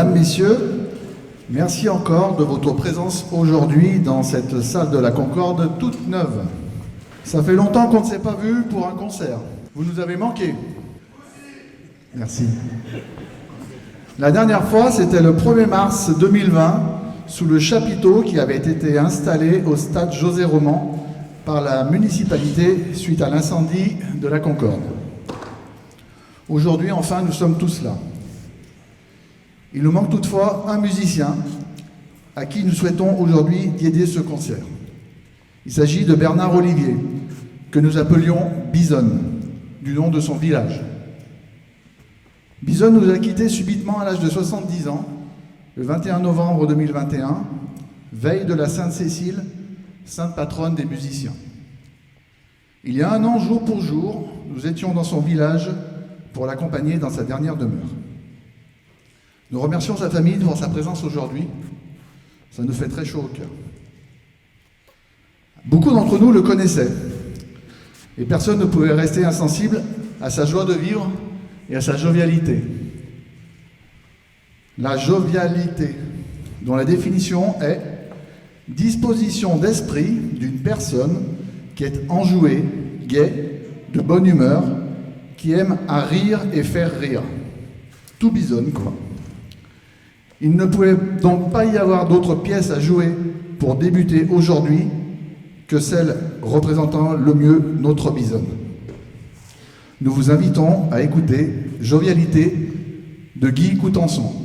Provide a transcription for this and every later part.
Mesdames, Messieurs, merci encore de votre présence aujourd'hui dans cette salle de la Concorde toute neuve. Ça fait longtemps qu'on ne s'est pas vu pour un concert. Vous nous avez manqué. Merci. La dernière fois, c'était le 1er mars 2020, sous le chapiteau qui avait été installé au stade José Roman par la municipalité suite à l'incendie de la Concorde. Aujourd'hui, enfin, nous sommes tous là. Il nous manque toutefois un musicien à qui nous souhaitons aujourd'hui dédier ce concert. Il s'agit de Bernard Olivier, que nous appelions Bison, du nom de son village. Bison nous a quittés subitement à l'âge de 70 ans, le 21 novembre 2021, veille de la Sainte-Cécile, sainte patronne des musiciens. Il y a un an, jour pour jour, nous étions dans son village pour l'accompagner dans sa dernière demeure. Nous remercions sa famille pour sa présence aujourd'hui. Ça nous fait très chaud au cœur. Beaucoup d'entre nous le connaissaient et personne ne pouvait rester insensible à sa joie de vivre et à sa jovialité. La jovialité, dont la définition est disposition d'esprit d'une personne qui est enjouée, gaie, de bonne humeur, qui aime à rire et faire rire. Tout Bison, quoi. Il ne pouvait donc pas y avoir d'autres pièces à jouer pour débuter aujourd'hui que celle représentant le mieux notre Bison. Nous vous invitons à écouter Jovialité de Guy Coutançon.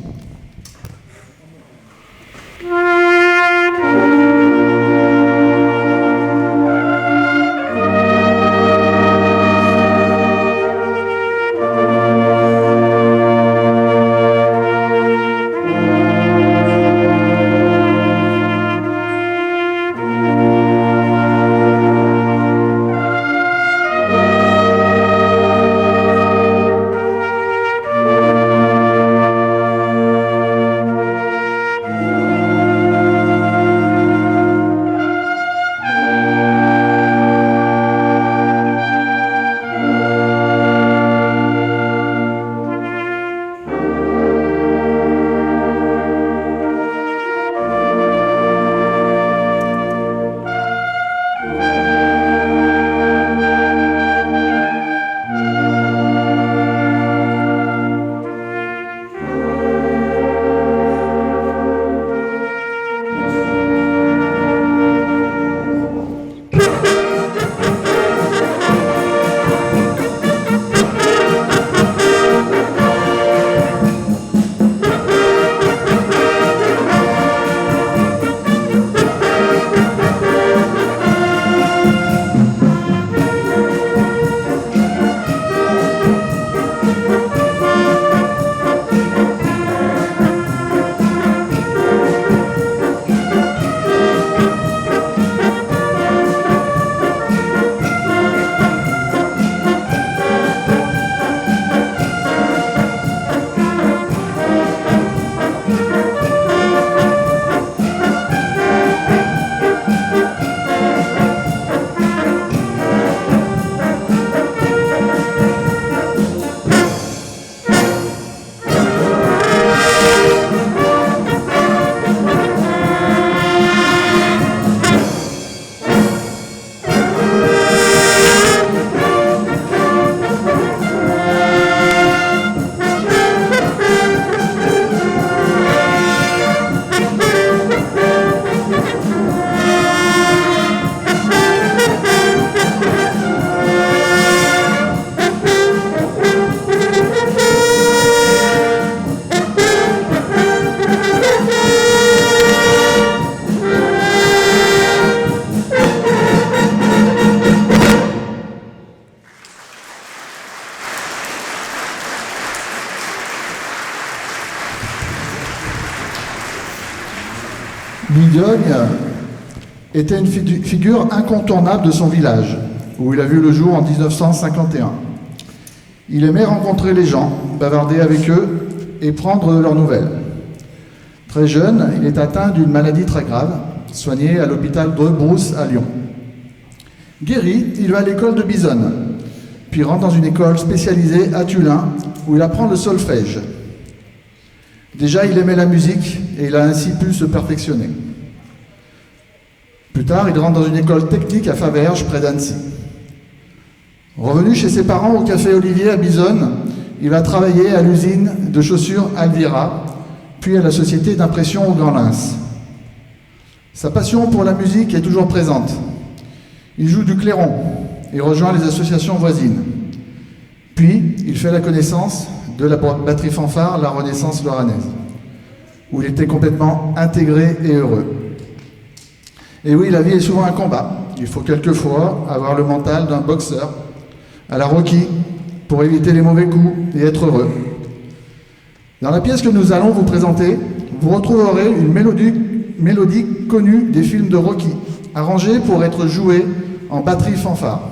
Bidogne était une figure incontournable de son village, où il a vu le jour en 1951. Il aimait rencontrer les gens, bavarder avec eux et prendre de leurs nouvelles. Très jeune, il est atteint d'une maladie très grave, soigné à l'hôpital Dreux-Brousse à Lyon. Guéri, il va à l'école de Bisonne, puis rentre dans une école spécialisée à Tullin, où il apprend le solfège. Déjà, il aimait la musique et il a ainsi pu se perfectionner. Plus tard, il rentre dans une école technique à Faverges, près d'Annecy. Revenu chez ses parents au Café Olivier à Bisonne, il va travailler à l'usine de chaussures Alvira, puis à la société d'impression au Grand Lens. Sa passion pour la musique est toujours présente. Il joue du clairon et rejoint les associations voisines. Puis, il fait la connaissance de la batterie fanfare La Renaissance loranaise, où il était complètement intégré et heureux. Et oui, la vie est souvent un combat. Il faut quelquefois avoir le mental d'un boxeur à la Rocky pour éviter les mauvais coups et être heureux. Dans la pièce que nous allons vous présenter, vous retrouverez une mélodie connue des films de Rocky, arrangée pour être jouée en batterie fanfare.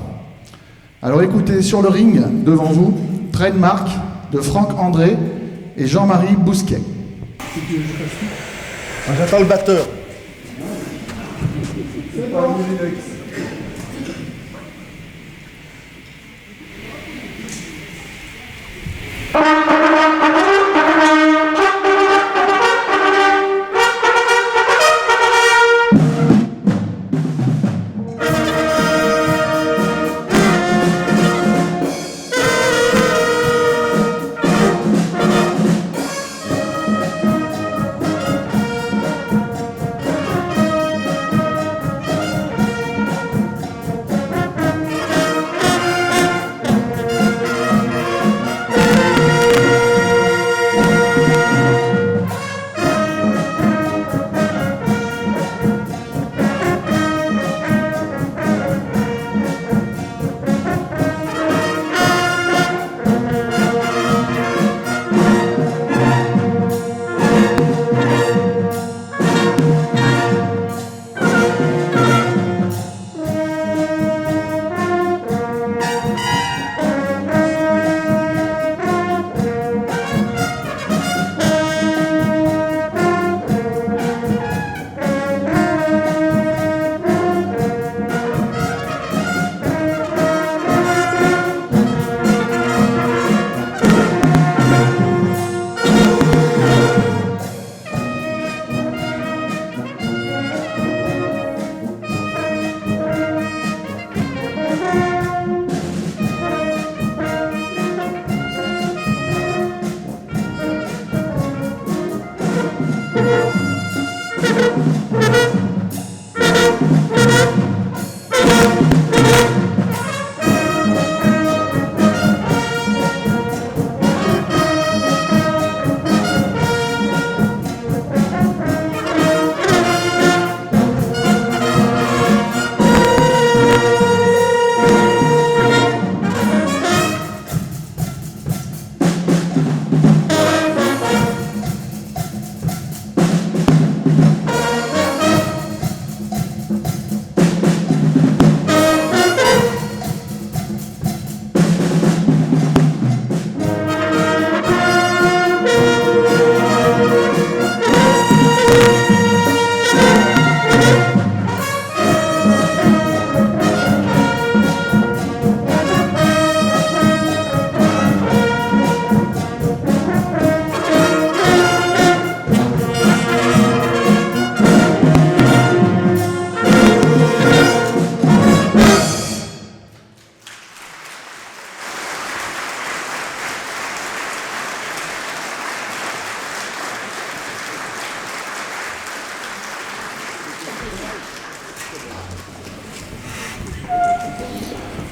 Alors écoutez sur le ring, devant vous, Trademark de Franck André et Jean-Marie Bousquet. J'attends le batteur. C'est bon.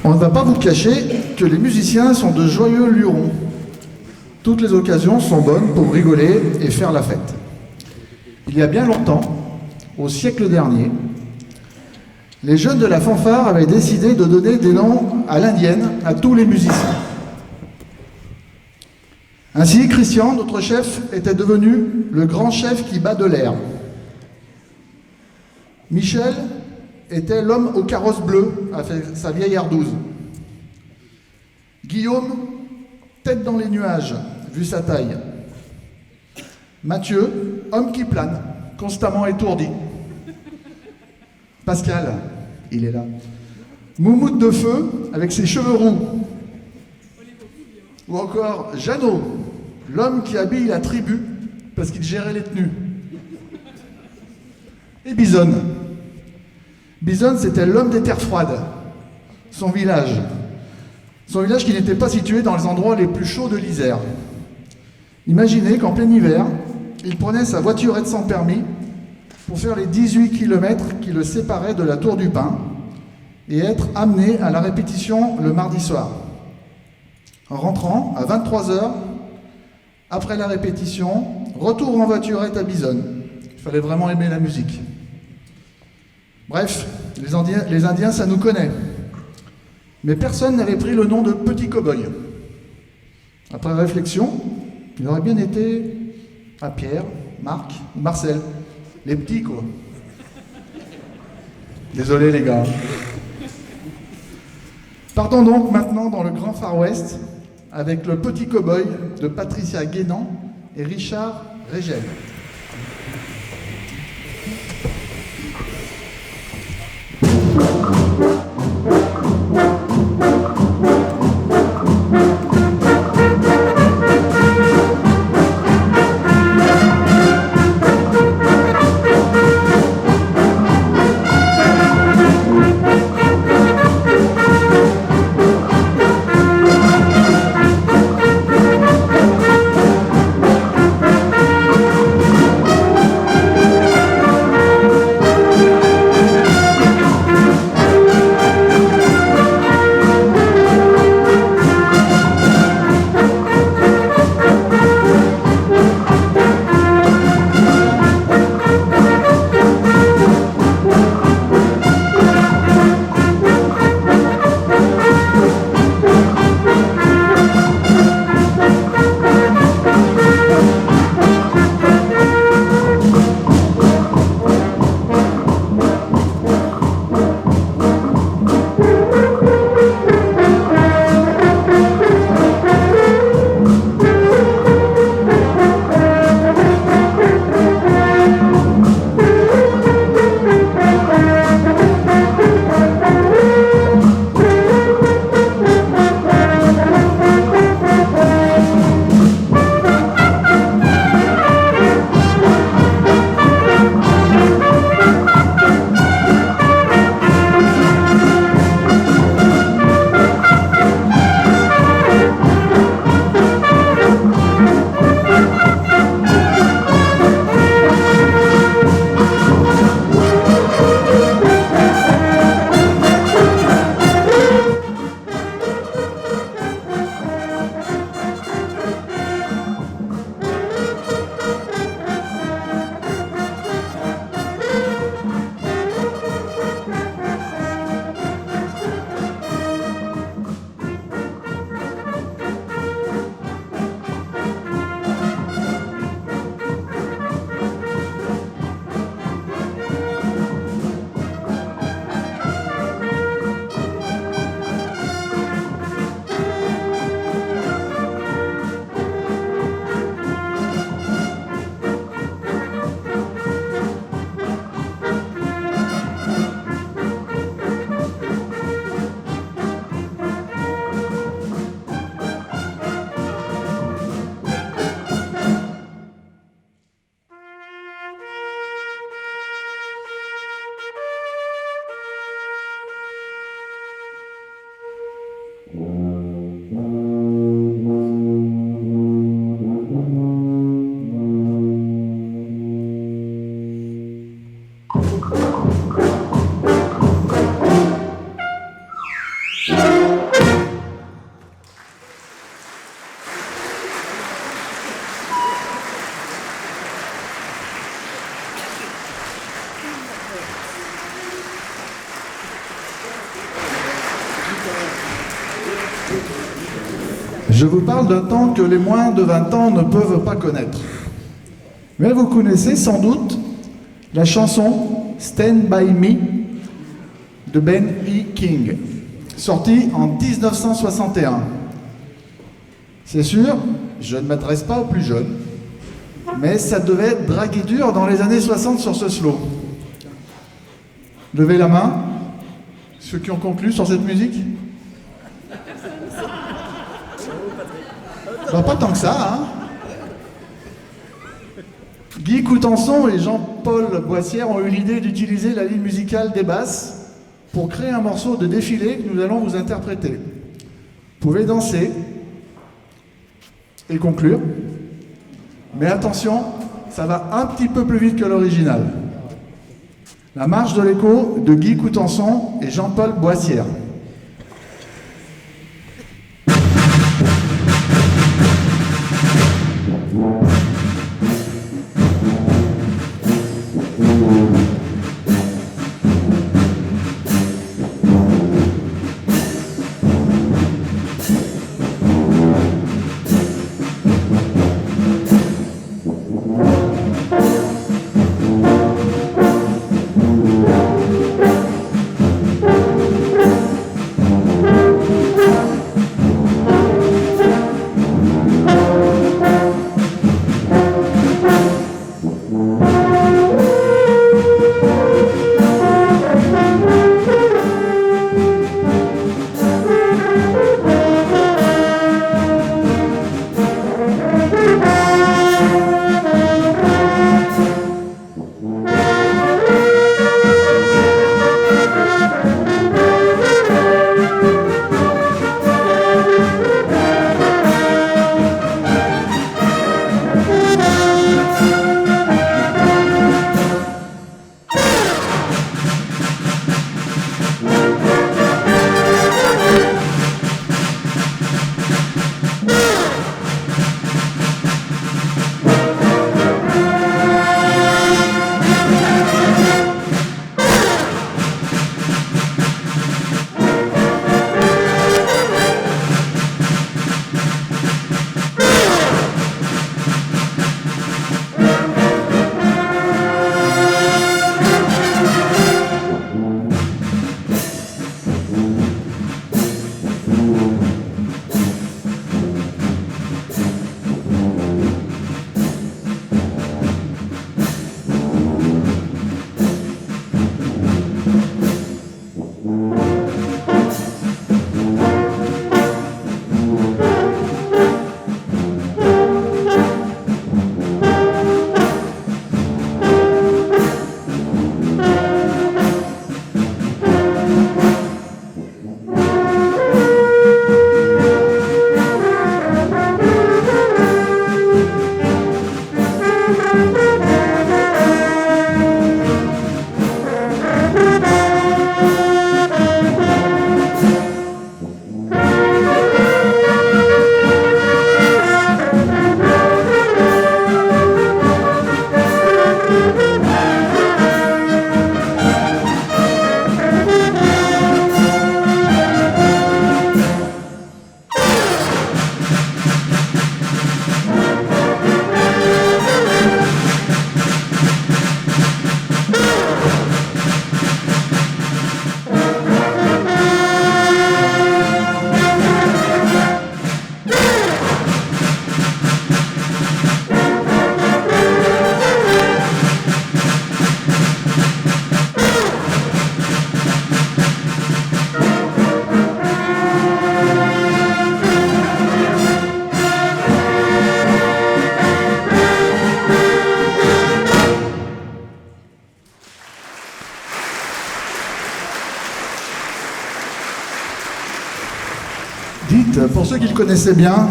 On ne va pas vous cacher que les musiciens sont de joyeux lurons. Toutes les occasions sont bonnes pour rigoler et faire la fête. Il y a bien longtemps, au siècle dernier, les jeunes de la fanfare avaient décidé de donner des noms à l'indienne à tous les musiciens. Ainsi, Christian, notre chef, était devenu le grand chef qui bat de l'air. Michel était l'homme au carrosse bleu avec sa vieille ardouze. Guillaume, tête dans les nuages, vu sa taille. Mathieu, homme qui plane, constamment étourdi. Pascal, il est là. Moumoute de feu, avec ses cheveux roux. Ou encore Jeannot, l'homme qui habille la tribu parce qu'il gérait les tenues. Et Bison. Bison, c'était l'homme des terres froides. Son village qui n'était pas situé dans les endroits les plus chauds de l'Isère. Imaginez qu'en plein hiver, il prenait sa voiturette sans permis pour faire les 18 km qui le séparaient de la Tour du Pin et être amené à la répétition le mardi soir. En rentrant à 23h, après la répétition, retour en voiturette à Bison. Il fallait vraiment aimer la musique. Bref, les Indiens, ça nous connaît. Mais personne n'avait pris le nom de Petit Cow-Boy. Après réflexion, il aurait bien été à Pierre, Marc ou Marcel. Les petits, quoi. Désolé, les gars. Partons donc maintenant dans le grand Far West avec le Petit Cow-Boy de Patricia Guénan et Richard Régel. Je vous parle d'un temps que les moins de 20 ans ne peuvent pas connaître. Mais vous connaissez sans doute la chanson Stand By Me de Ben E. King, sortie en 1961. C'est sûr, je ne m'adresse pas aux plus jeunes, mais ça devait être dragué dur dans les années 60 sur ce slow. Levez la main, ceux qui ont conclu sur cette musique. Bah, pas tant que ça, hein. Guy Coutançon et Jean-Paul Boissière ont eu l'idée d'utiliser la ligne musicale des basses pour créer un morceau de défilé que nous allons vous interpréter. Vous pouvez danser et conclure, mais attention, ça va un petit peu plus vite que l'original. La marche de l'écho de Guy Coutançon et Jean-Paul Boissière. Dites, pour ceux qui le connaissaient bien,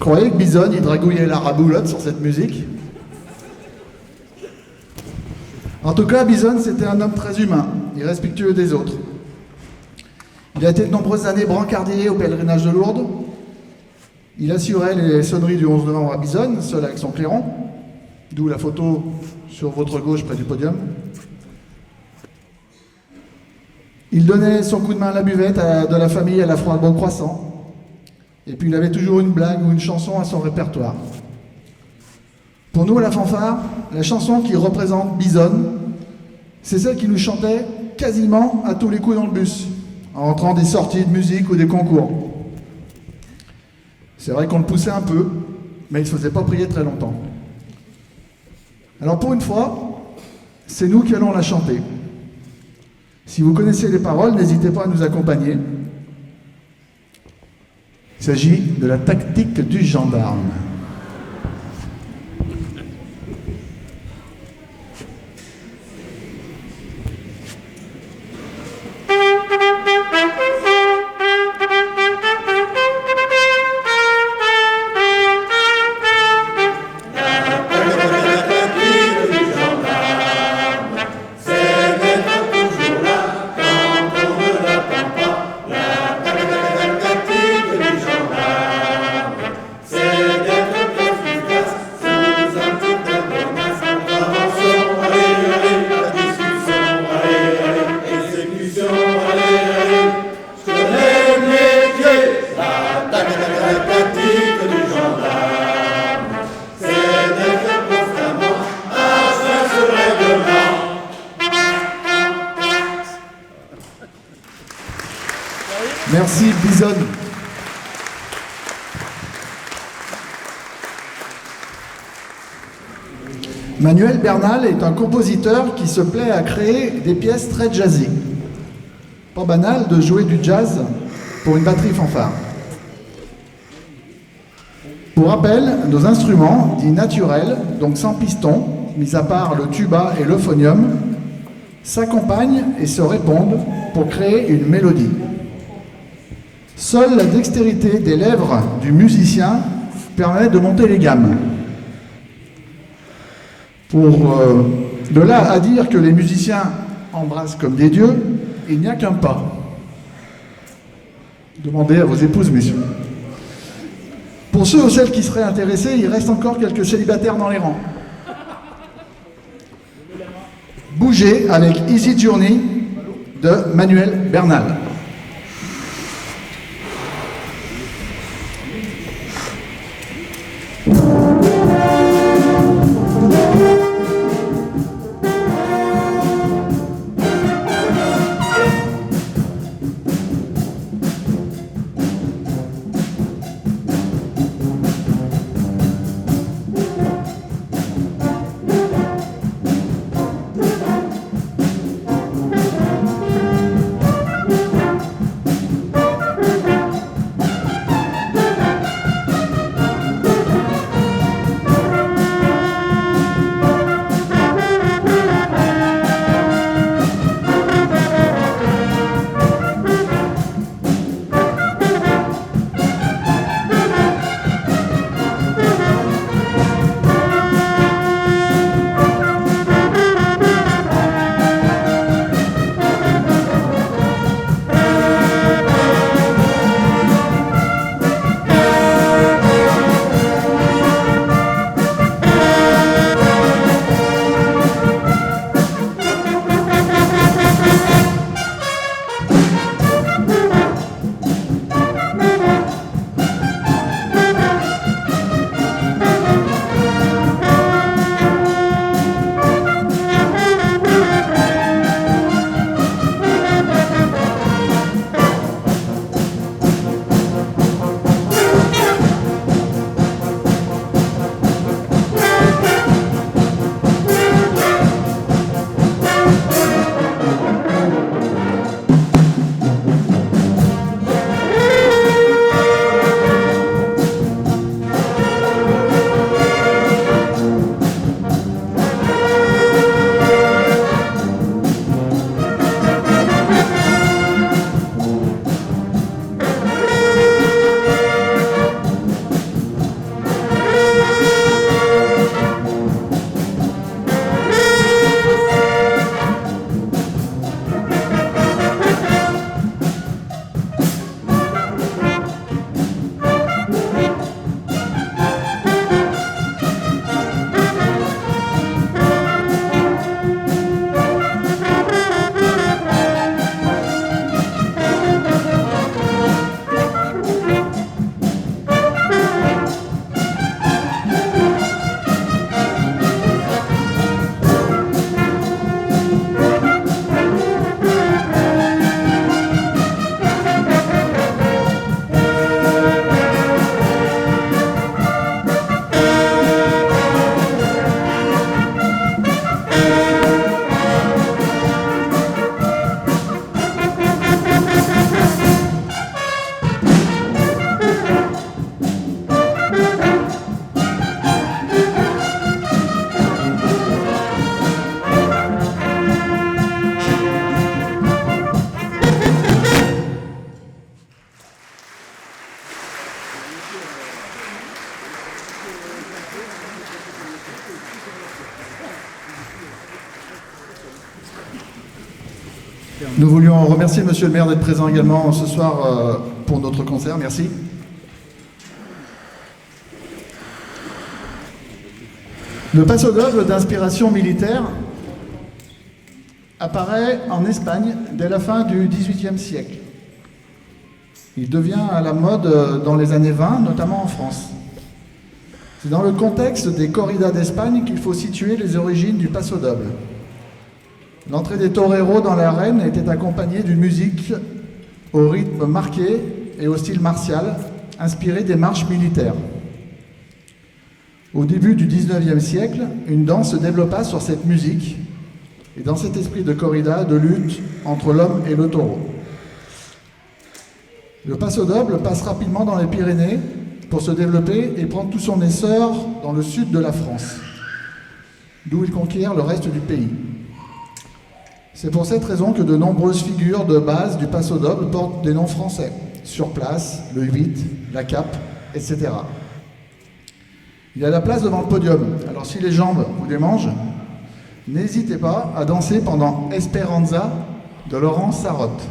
croyez que Bison, il dragouillait la raboulotte sur cette musique? En tout cas, Bison, c'était un homme très humain et respectueux des autres. Il a été de nombreuses années brancardier au pèlerinage de Lourdes. Il assurait les sonneries du 11 novembre à Bison, seul avec son clairon, d'où la photo sur votre gauche près du podium. Il donnait son coup de main à la buvette de la famille à la Froidebon Croissant. Et puis il avait toujours une blague ou une chanson à son répertoire. Pour nous, à la fanfare, la chanson qui représente Bison, c'est celle qui nous chantait quasiment à tous les coups dans le bus, en rentrant des sorties de musique ou des concours. C'est vrai qu'on le poussait un peu, mais il ne se faisait pas prier très longtemps. Alors pour une fois, c'est nous qui allons la chanter. Si vous connaissez les paroles, n'hésitez pas à nous accompagner. Il s'agit de la tactique du gendarme. Merci, Bison. Manuel Bernal est un compositeur qui se plaît à créer des pièces très jazzy. Pas banal de jouer du jazz pour une batterie fanfare. Pour rappel, nos instruments, dits naturels, donc sans piston, mis à part le tuba et l'euphonium, s'accompagnent et se répondent pour créer une mélodie. Seule la dextérité des lèvres du musicien permet de monter les gammes. De là à dire que les musiciens embrassent comme des dieux, il n'y a qu'un pas. Demandez à vos épouses, messieurs. Pour ceux ou celles qui seraient intéressés, il reste encore quelques célibataires dans les rangs. Bougez avec Easy Journey de Manuel Bernal. Nous voulions remercier Monsieur le maire d'être présent également ce soir pour notre concert. Merci. Le paso doble d'inspiration militaire apparaît en Espagne dès la fin du XVIIIe siècle. Il devient à la mode dans les années 20, notamment en France. C'est dans le contexte des corridas d'Espagne qu'il faut situer les origines du paso doble. L'entrée des toreros dans l'arène était accompagnée d'une musique au rythme marqué et au style martial, inspiré des marches militaires. Au début du XIXe siècle, une danse se développa sur cette musique et dans cet esprit de corrida, de lutte entre l'homme et le taureau. Le paso doble passe rapidement dans les Pyrénées pour se développer et prendre tout son essor dans le sud de la France, d'où il conquiert le reste du pays. C'est pour cette raison que de nombreuses figures de base du paso doble portent des noms français, sur place, le 8, la cape, etc. Il y a la place devant le podium, alors si les jambes vous démangent, n'hésitez pas à danser pendant Esperanza de Laurent Sarotte.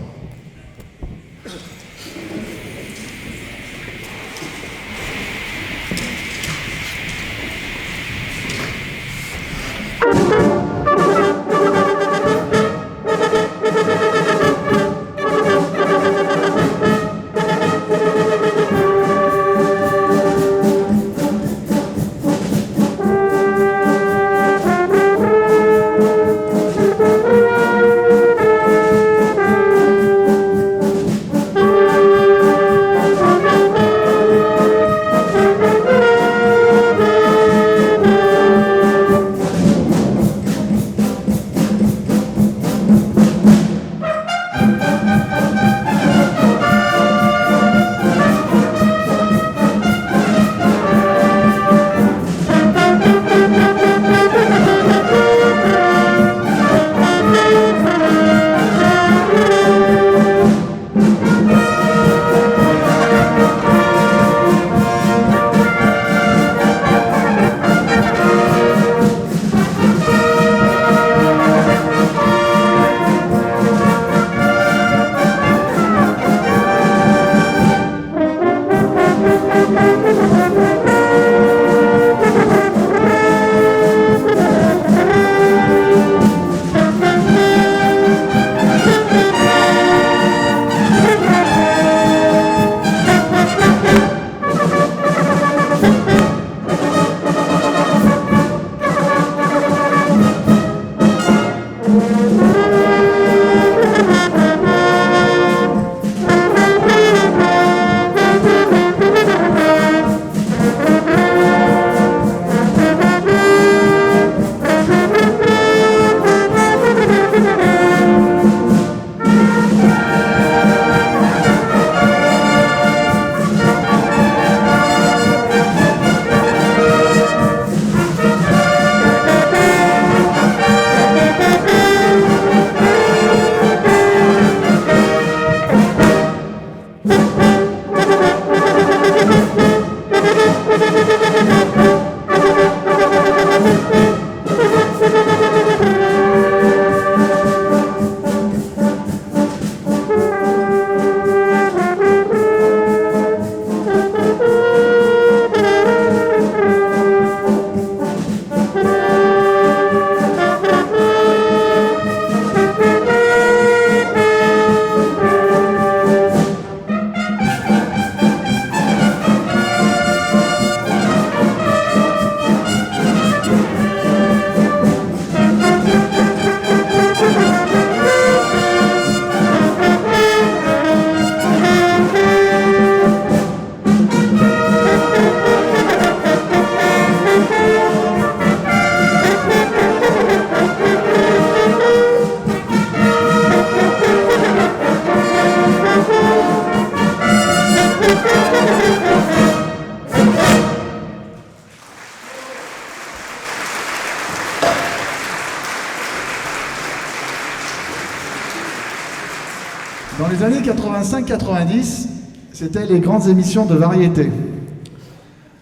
Dans les années 85-90, c'était les grandes émissions de variété.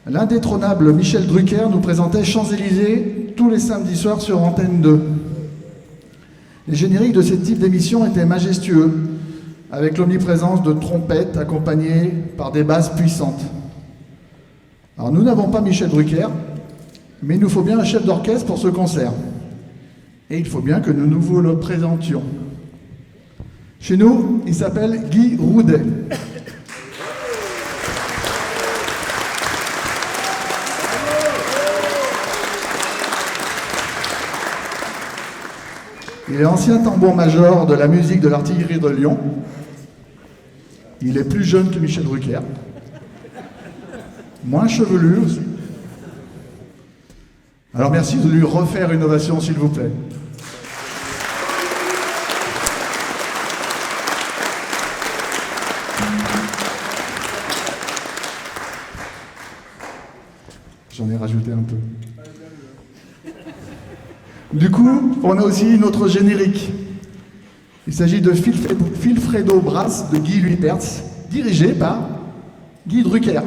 L'indétrônable Michel Drucker nous présentait Champs-Élysées tous les samedis soirs sur Antenne 2. Les génériques de ce type d'émission étaient majestueux, avec l'omniprésence de trompettes accompagnées par des basses puissantes. Alors nous n'avons pas Michel Drucker, mais il nous faut bien un chef d'orchestre pour ce concert. Et il faut bien que nous vous le présentions. Chez nous, il s'appelle Guy Roudet. Il est ancien tambour-major de la musique de l'artillerie de Lyon. Il est plus jeune que Michel Drucker. Moins chevelu aussi. Alors merci de lui refaire une ovation, s'il vous plaît. J'en ai rajouté un peu. Du coup, on a aussi notre générique. Il s'agit de Filfredo Brass de Guy Luipertz, dirigé par Guy Drucker.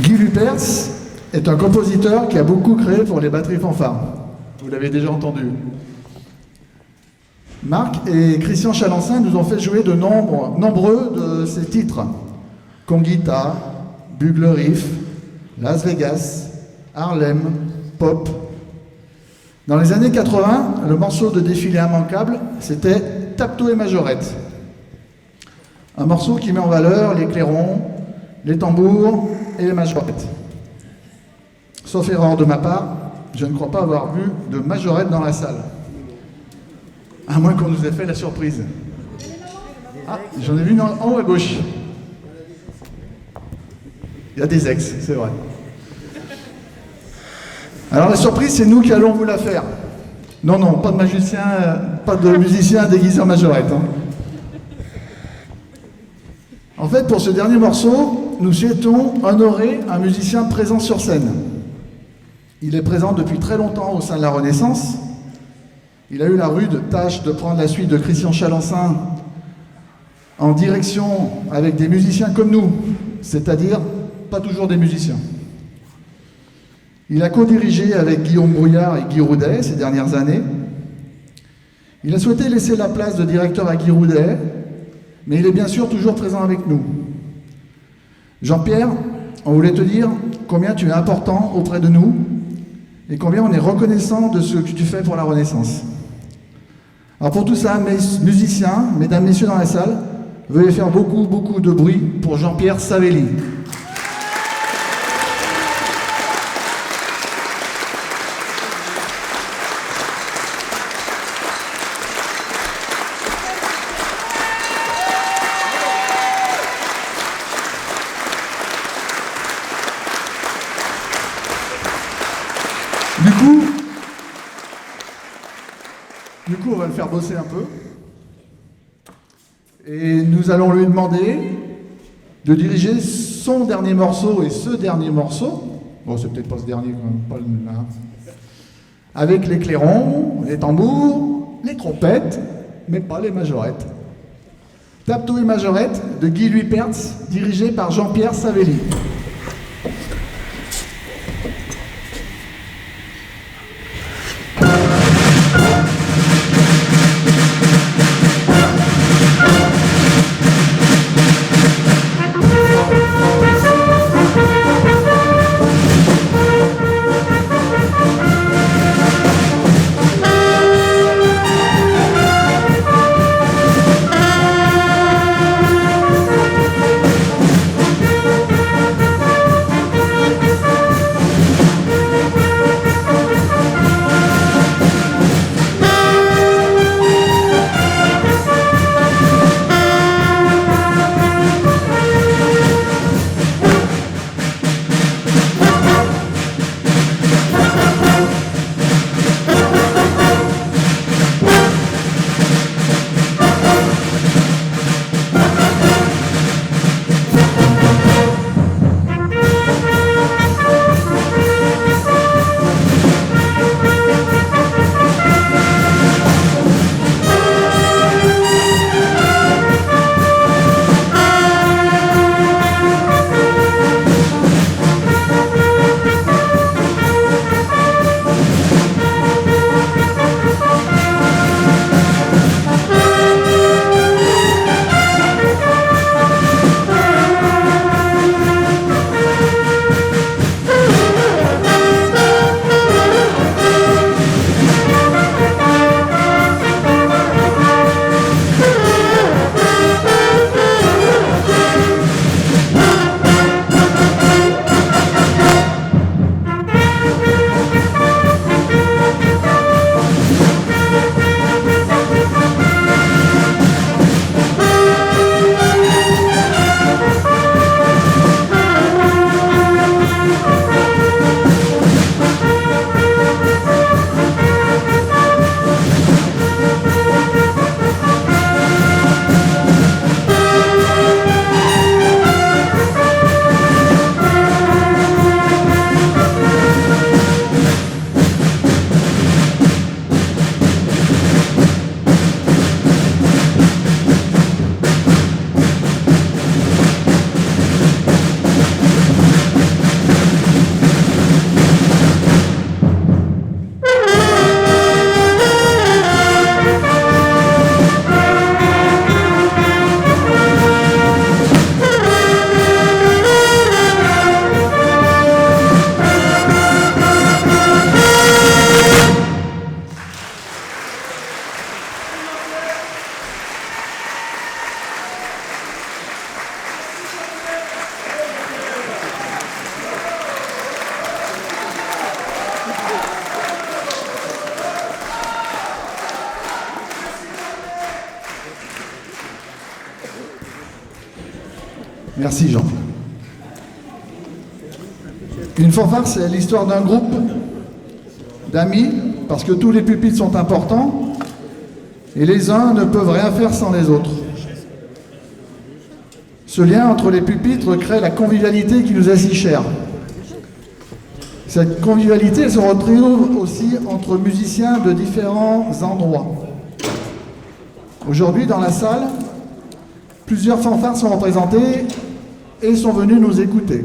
Guy Luipertz est un compositeur qui a beaucoup créé pour les batteries fanfares. Vous l'avez déjà entendu. Marc et Christian Chalancin nous ont fait jouer de nombreux de ses titres. Conguita, Bugle Riff, Las Vegas, Harlem, Pop. Dans les années 80, le morceau de défilé immanquable, c'était Tapto et Majorette. Un morceau qui met en valeur les clairons, les tambours et les majorettes. Sauf erreur de ma part, je ne crois pas avoir vu de majorette dans la salle. À moins qu'on nous ait fait la surprise. Ah, j'en ai vu une en haut à gauche. Il y a des ex, c'est vrai. Alors la surprise, c'est nous qui allons vous la faire. Non, non, pas de magicien, pas de musicien déguisé en majorette. Hein. En fait, pour ce dernier morceau, nous souhaitons honorer un musicien présent sur scène. Il est présent depuis très longtemps au sein de la Renaissance. Il a eu la rude tâche de prendre la suite de Christian Chalencin en direction avec des musiciens comme nous, c'est-à-dire pas toujours des musiciens. Il a co-dirigé avec Guillaume Brouillard et Guy Roudet ces dernières années. Il a souhaité laisser la place de directeur à Guy Roudet, mais il est bien sûr toujours présent avec nous. Jean-Pierre, on voulait te dire combien tu es important auprès de nous et combien on est reconnaissant de ce que tu fais pour la Renaissance. Alors pour tout ça, mes musiciens, mesdames, messieurs dans la salle, veuillez faire beaucoup de bruit pour Jean-Pierre Savelli. Du coup, on va le faire bosser un peu. Et nous allons lui demander de diriger son dernier morceau et ce dernier morceau. Bon, c'est peut-être pas ce dernier, pas le là. Avec les clairons, les tambours, les trompettes, mais pas les majorettes. Tapto et majorette de Guy Louis Pertz, dirigé par Jean-Pierre Savelli. Merci Jean. Une fanfare, c'est l'histoire d'un groupe d'amis, parce que tous les pupitres sont importants, et les uns ne peuvent rien faire sans les autres. Ce lien entre les pupitres crée la convivialité qui nous est si chère. Cette convivialité elle se retrouve aussi entre musiciens de différents endroits. Aujourd'hui, dans la salle, plusieurs fanfares sont représentées et sont venus nous écouter.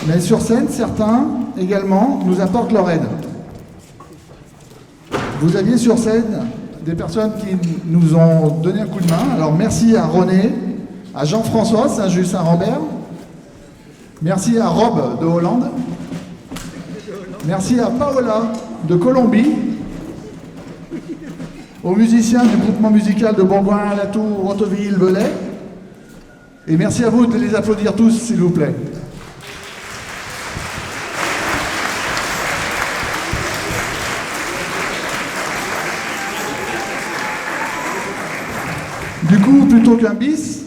Mais sur scène, certains également nous apportent leur aide. Vous aviez sur scène des personnes qui nous ont donné un coup de main. Alors merci à René, à Jean-François Saint-Just-Saint-Rambert, merci à Rob de Hollande, merci à Paola de Colombie, aux musiciens du groupement musical de Bourgoin, Latour, Rotteville, Velay, et merci à vous de les applaudir tous, s'il vous plaît. Du coup, plutôt qu'un bis,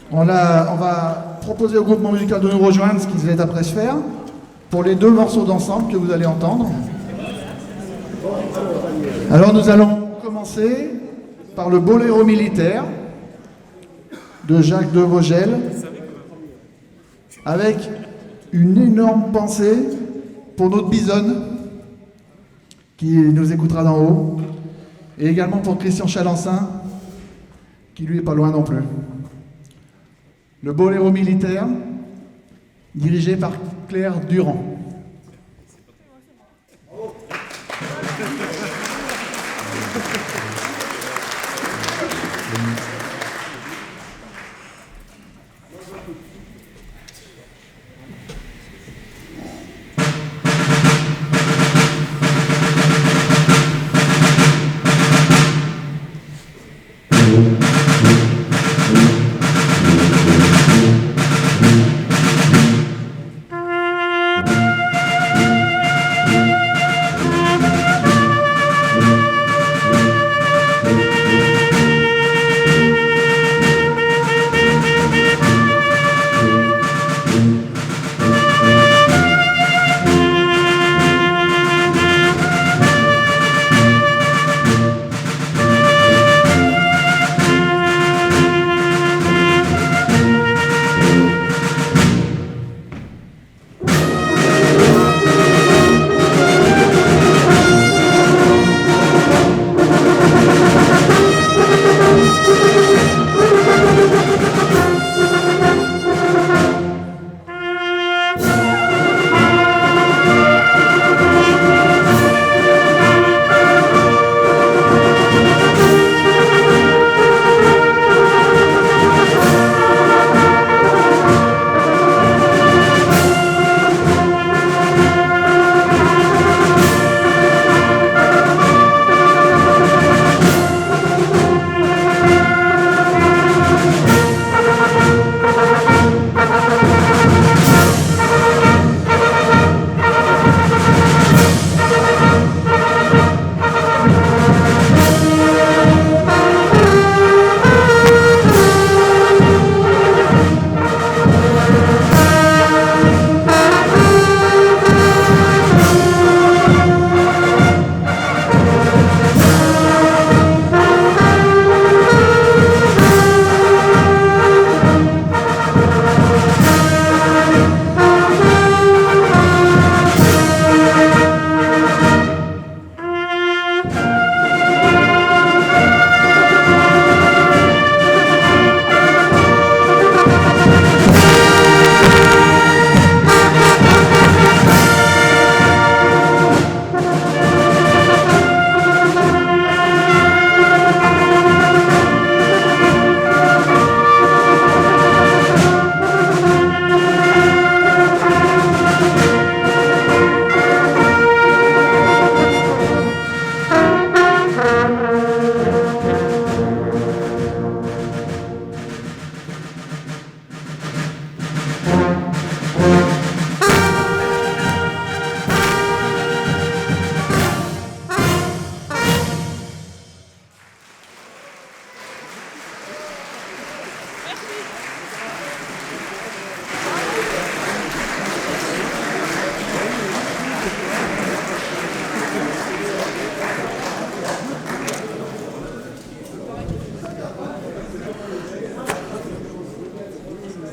on va proposer au groupement musical de nous rejoindre, ce qu'ils allaient après se faire, pour les 2 morceaux d'ensemble que vous allez entendre. Alors nous allons commencer par le Boléro militaire de Jacques de Vogel, avec une énorme pensée pour notre bisonne, qui nous écoutera d'en haut, et également pour Christian Chalancin, qui lui est pas loin non plus. Le Boléro militaire, dirigé par Claire Durand.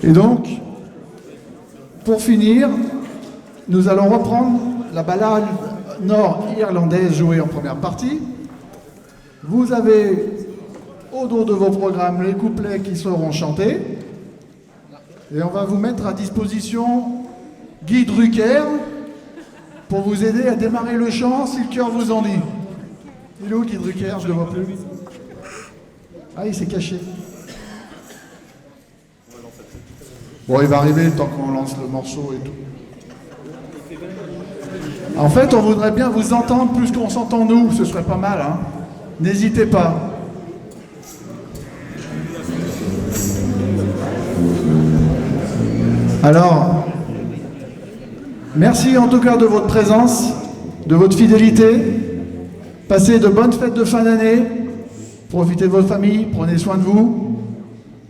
Et donc, pour finir, nous allons reprendre la ballade nord-irlandaise jouée en première partie. Vous avez au dos de vos programmes les couplets qui seront chantés. Et on va vous mettre à disposition Guy Drucker pour vous aider à démarrer le chant si le cœur vous en dit. Il est où Guy Drucker? Je ne le vois plus. Ah, il s'est caché. Bon, il va arriver le temps qu'on lance le morceau et tout. En fait, on voudrait bien vous entendre plus qu'on s'entend nous, ce serait pas mal, hein. N'hésitez pas. Alors, merci en tout cas de votre présence, de votre fidélité. Passez de bonnes fêtes de fin d'année. Profitez de votre famille, prenez soin de vous.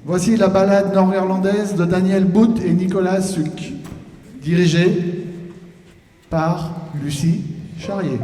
Voici la ballade nord-irlandaise de Daniel Booth et Nicolas Suck, dirigée par Lucie Charrier.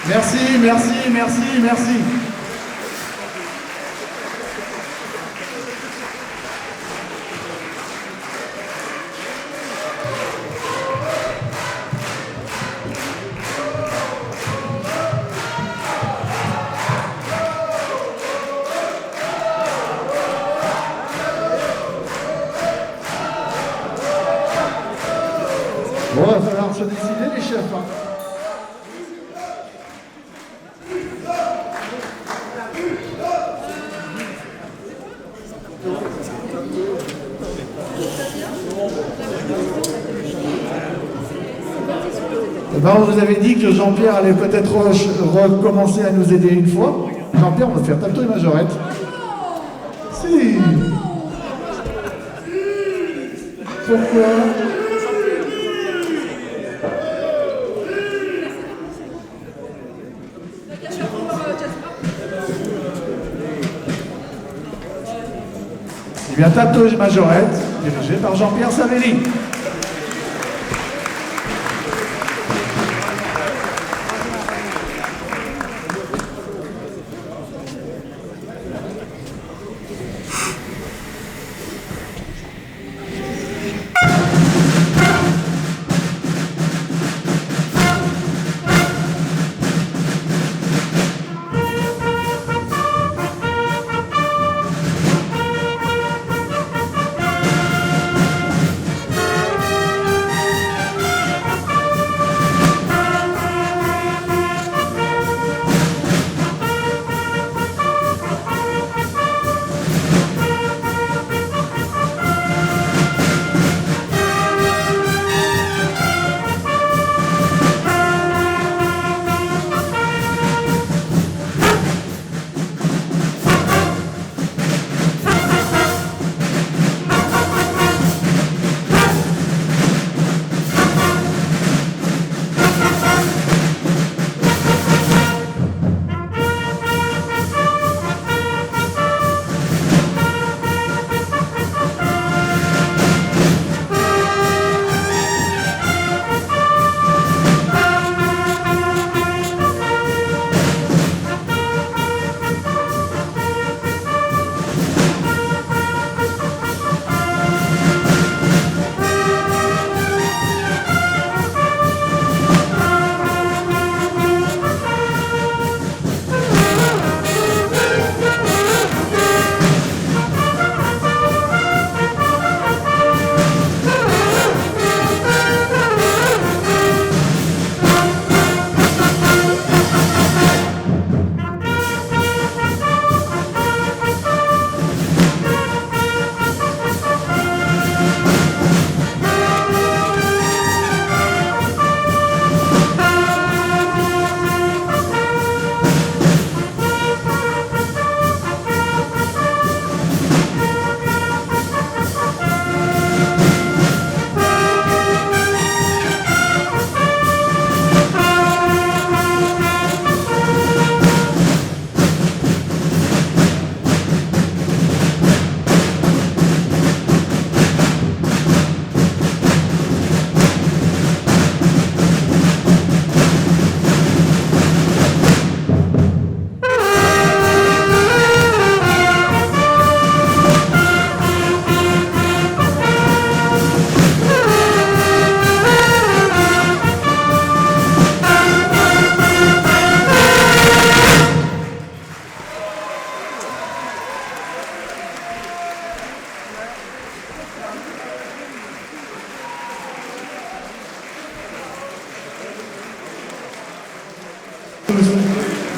Merci, merci, merci, merci. falloir se décider, les chefs. Hein. Eh ben, on vous avait dit que Jean-Pierre allait peut-être recommencer à nous aider une fois. Jean-Pierre, on va faire tapto et majorette. Si. Pourquoi? Eh bien, tapto et majorette, dirigé par Jean-Pierre Savelli.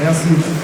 Merci.